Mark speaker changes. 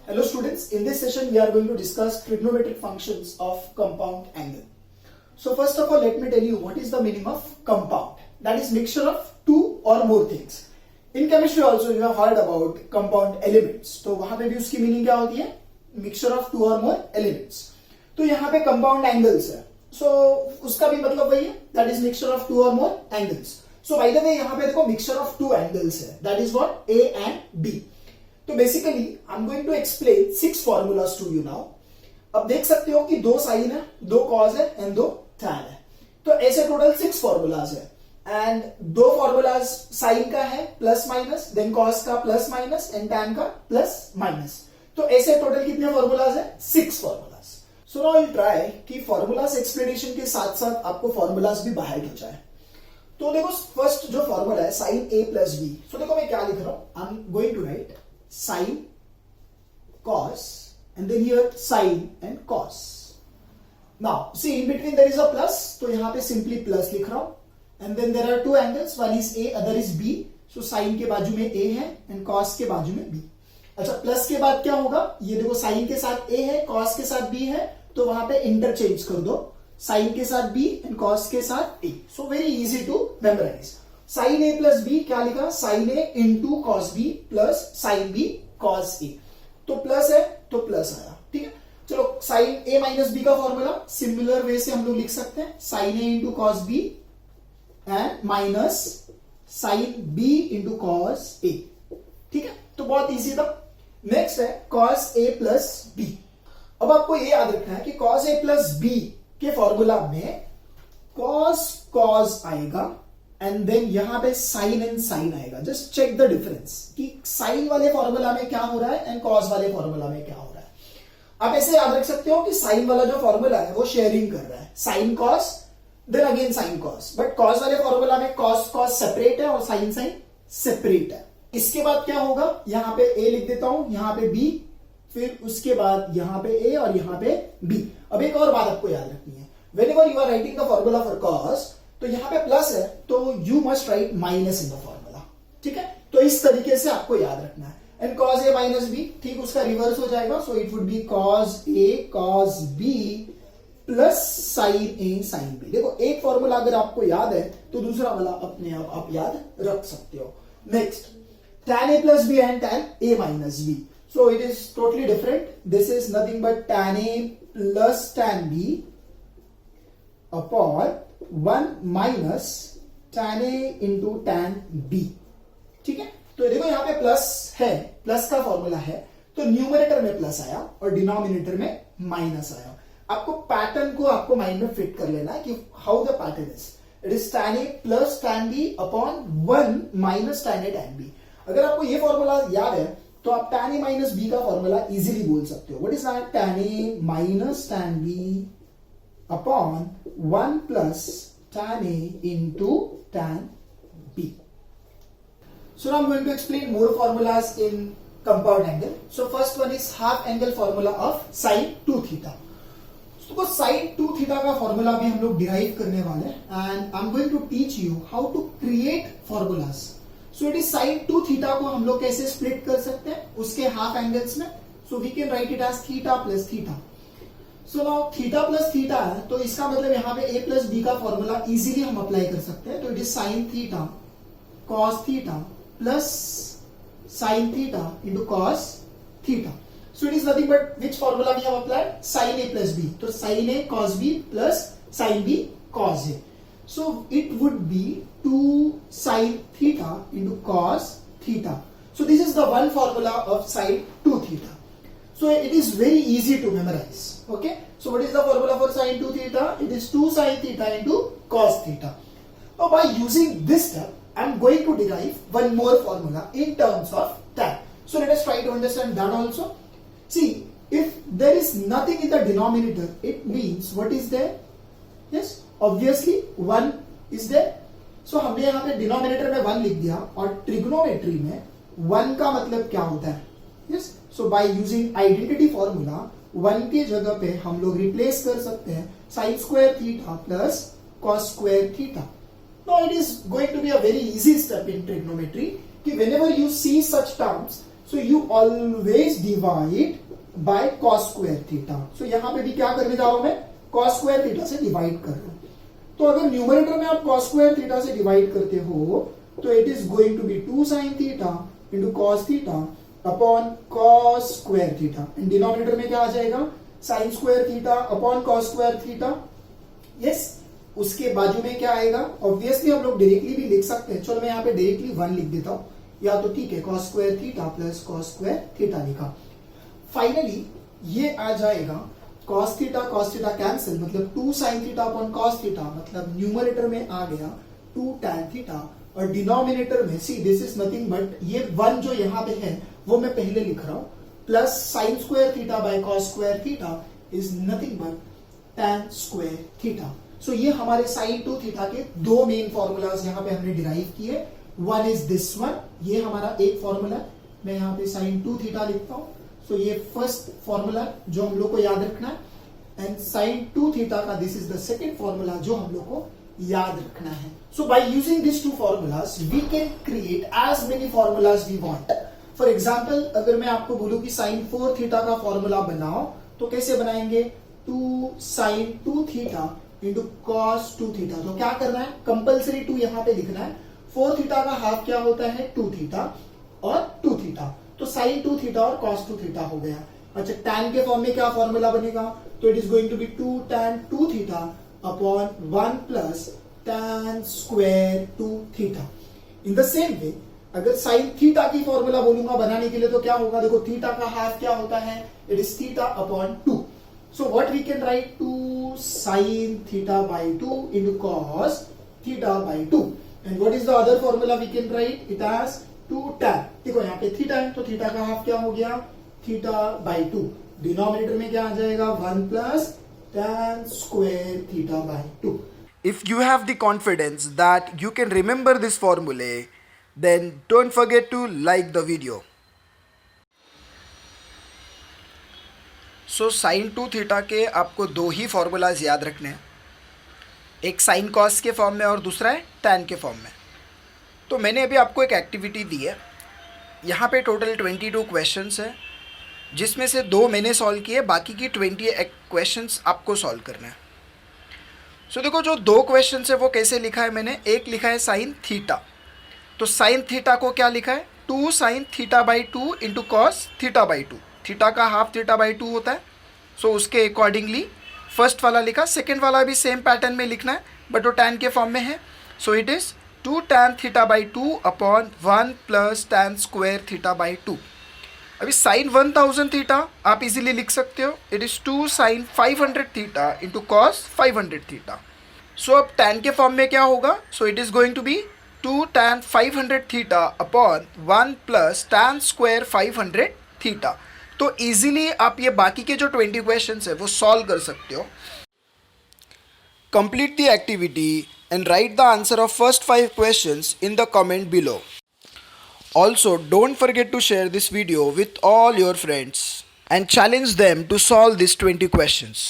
Speaker 1: Hello students, in this session we are going to discuss trigonometric functions of compound angle. So first of all, let me tell you what is the meaning of compound. That is mixture of two or more things. In chemistry also you have heard about compound elements. तो वहां पे भी उसकी meaning क्या होती है? Mixture of two or more elements. तो यहाँ पे compound angles है. So उसका भी मतलब वही है. That is mixture of two or more angles. So by the way यहाँ पे देखो mixture of two angles है. That is what? A and B. तो basically I am going to explain 6 formulas to you now. अब देख सकते हो कि 2 साइन है, 2 कॉस है एंड 2 टैन है. तो ऐसे टोटल 6 फॉर्मूलाज है एंड 2 फॉर्मूलाज साइन का है प्लस माइनस, देन कॉस का प्लस माइनस एंड टैन का प्लस माइनस. तो ऐसे टोटल कितने फॉर्मूलाज है? 6 formulas. So now I will try कि फॉर्मूलाज एक्सप्लेनेशन के साथ साथ आपको फॉर्मूलाज भी बाहर हो जाए. तो देखो फर्स्ट जो फॉर्मूला है sine A plus B. So देखो मैं क्या लिख रहा हूं. I am going to write sin, cos, and then here sin and cos. Now, see in between there is a plus, तो यहां पे simply plus लिख रहा हूं. And then there are two angles, one is A, other is B. So sin के बाजू में A है and cos के बाजू में B. अच्छा, प्लस के बाद क्या होगा? ये देखो sin के साथ A है, cos के साथ B है, तो वहां पे इंटरचेंज कर दो. sin के साथ B and cos के साथ A. So very easy to memorize. Sine A plus B क्या लिखा? Sine A into cos B plus sine B cos A. तो प्लस है तो प्लस आया. ठीक है, चलो साइन ए माइनस बी का फॉर्मूला सिमिलर वे से हम लोग लिख सकते हैं. Sine A into cos B and minus sine B into cos A. ठीक है, तो बहुत इजी था. नेक्स्ट है कॉस ए प्लस बी. अब आपको ये याद रखना है कि कॉस ए प्लस बी के फॉर्मूला में कॉस कॉस आएगा एंड देन यहां पे साइन एंड साइन आएगा. जस्ट चेक द डिफरेंस कि साइन वाले फॉर्मूला में क्या हो रहा है एंड कॉस वाले फॉर्मूला में क्या हो रहा है. आप ऐसे याद रख सकते हो कि साइन वाला जो फॉर्मूला है वो शेयरिंग कर रहा है. Sine cos then again sine cos. But cos वाले फॉर्मूला में कॉस कॉस सेपरेट है और साइन साइन सेपरेट है. इसके बाद क्या होगा? यहां पे ए लिख देता हूं, यहां पे बी, फिर उसके बाद यहां पे ए और यहां पे बी. अब एक और बात आपको याद रखनी है. Whenever you are writing the formula for cos, तो यहां पे प्लस है तो you must write minus in the formula. ठीक है, तो इस तरीके से आपको याद रखना है. And cos A minus B, ठीक उसका रिवर्स हो जाएगा. So it would be cos A cos B plus sine A sine B. देखो एक फॉर्मूला अगर आपको याद है तो दूसरा वाला अपने आप याद रख सकते हो. Next tan a plus b and tan a minus b. So it is totally different. This is nothing but tan a plus tan b upon 1 minus tan a into tan b. ठीक है, तो देखो यहां पे plus है, plus का formula है, तो न्यूमरेटर में प्लस आया और डिनोमिनेटर में माइनस आया. आपको पैटर्न को आपको माइंड में फिट कर लेना है कि how the pattern is. It is tan a plus tan b upon 1 minus tan a tan b. अगर आपको ये फॉर्मूला याद है तो आप tan a माइनस b का फॉर्मूला इजीली बोल सकते हो. What is that? tan a minus tan b upon 1 plus tan A into tan B. So now I'm going to explain more formulas in compound angle. So first one is half angle formula of sin 2 theta. So sin 2 theta का formula भी हम लोग derive करने वाले हैं and I'm going to teach you how to create formulas. So it is sin 2 theta को हम लोग कैसे स्प्लिट कर सकते हैं उसके हाफ एंगल्स में. So we can write it as theta plus theta. So now theta plus theta है तो इसका मतलब यहां पे ए प्लस बी का फॉर्मूला इजीली हम अप्लाई कर सकते हैं. तो it is sine theta cos theta plus sine theta into cos theta. So it is nothing but which formula we have applied? Sine A plus B. तो sine A cos B plus sine B cos A. So it would be 2 sine theta into cos theta. So this is the one formula of sine 2 theta. So it is very easy to memorize. Okay. So what is the formula for sin 2 theta? It is 2 sin theta into cos theta. Now by using this step, I am going to derive one more formula in terms of tan. So let us try to understand that also. See, if there is nothing in the denominator, it means what is there? Yes, obviously 1 is there. So हमने यहाँ पे denominator में 1 लिख दिया और trigonometry में 1 का मतलब क्या होता है? Yes. So by using identity formula 1 के जगह पे हम लोग रिप्लेस कर सकते हैं sin square theta plus cos square theta. Now it is going to be a very easy step in trigonometry कि whenever you see such terms so you always divide by cos square theta. So यहां पे भी क्या करने जा रहा हूं मैं, कॉस स्क्वायर थीटा से डिवाइड कर रहा हूं। तो अगर न्यूमरेटर में आप कॉस स्क्वायर थीटा से डिवाइड करते हो तो it is going to be 2 sin theta into cos theta upon cos square theta, and denominator में क्या आ जाएगा, sine square theta upon cos square theta. Yes, उसके बाजू में क्या आएगा, ऑब्वियसली हम लोग डायरेक्टली भी लिख सकते हैं। चलो मैं यहाँ पे डायरेक्टली 1 लिख देता हूं, या तो ठीक है cos square theta plus cos square theta लिखा। फाइनली ये आ जाएगा cos थीटा कैंसिल, मतलब 2 sin theta upon cos theta, मतलब न्यूमरेटर में आ गया 2 tan थीटा, और डिनोमिनेटर में see this is nothing but ये 1 जो यहाँ पे है वो मैं पहले लिख रहा हूं, plus sine square theta by cos square theta is nothing but tan square theta. So ये हमारे साइन 2 थीटा के दो मेन फॉर्मूलाज यहाँ पे हमने डिराइव किए। वन इज दिस वन, ये हमारा एक फॉर्मूला, मैं यहाँ पे साइन 2 थीटा लिखता हूं। सो ये फर्स्ट फॉर्मूला जो हम लोग को याद रखना है, एंड साइन 2 थीटा का this is the second formula जो हम लोग को याद रखना है। So by using this two formulas we can create as many formulas we want. For example अगर मैं आपको बोलूं कि साइन 4 थीटा का फॉर्मूला बनाओ तो कैसे बनाएंगे, 2 sin 2 theta into cos 2 theta. तो क्या करना है, कंपल्सरी 2 यहां पे लिखना है। 4 थीटा का हाफ क्या होता है, 2 थीटा और 2 थीटा, तो साइन 2 थीटा और कॉस 2 थीटा हो गया। अच्छा, tan के फॉर्म में क्या फॉर्मूला बनेगा, तो it is going to be 2 tan 2 theta upon 1 plus tan square 2 theta. In the same way अगर साइन थीटा की फॉर्मूला बोलूंगा बनाने के लिए तो क्या होगा, देखो थीटा का हाफ क्या होता है, it is theta upon 2। So what we can write, 2 sin theta by 2 into cos theta by 2, and what is the other formula we can write, it as 2 tan। देखो यहाँ पे थीटा है तो theta का half क्या हो गया, theta by 2, denominator में क्या आ जाएगा, 1 plus tan square theta by 2।
Speaker 2: If you have the confidence that you can remember this formulae, then don't forget to like the video. So sin 2 theta के आपको दो ही फॉर्मूलाज याद रखने हैं, एक साइन कॉस के फॉर्म में और दूसरा है tan के फॉर्म में। तो मैंने अभी आपको एक एक्टिविटी दी है, यहाँ पे टोटल 22 क्वेश्चंस है, जिसमें से 2 मैंने सॉल्व किए, बाकी की 20 क्वेश्चंस आपको सॉल्व करना है। सो देखो जो 2 क्वेश्चंस है वो कैसे लिखा है मैंने, एक लिखा है साइन थीटा, तो साइन थीटा को क्या लिखा है, 2 sin theta by 2 into cos theta by 2, theta का हाफ थीटा बाई 2 होता है। सो उसके अकॉर्डिंगली फर्स्ट वाला लिखा, सेकेंड वाला भी सेम पैटर्न में लिखना है बट वो tan के फॉर्म में है। सो it is 2 tan theta by 2 upon 1 plus tan square theta by 2। अभी साइन 1000 थीटा आप इजीली लिख सकते हो, it is 2 sin 500 theta into cos 500 theta. So अब tan के फॉर्म में क्या होगा, so it is going to be 2 tan 500 theta upon 1 plus tan square 500 theta. तो इजीली आप ये बाकी के जो 20 क्वेश्चंस है वो सॉल्व कर सकते हो। Complete the activity and write the answer of first 5 questions in the comment below. Also, don't forget to share this video with all your friends and challenge them to solve these 20 questions.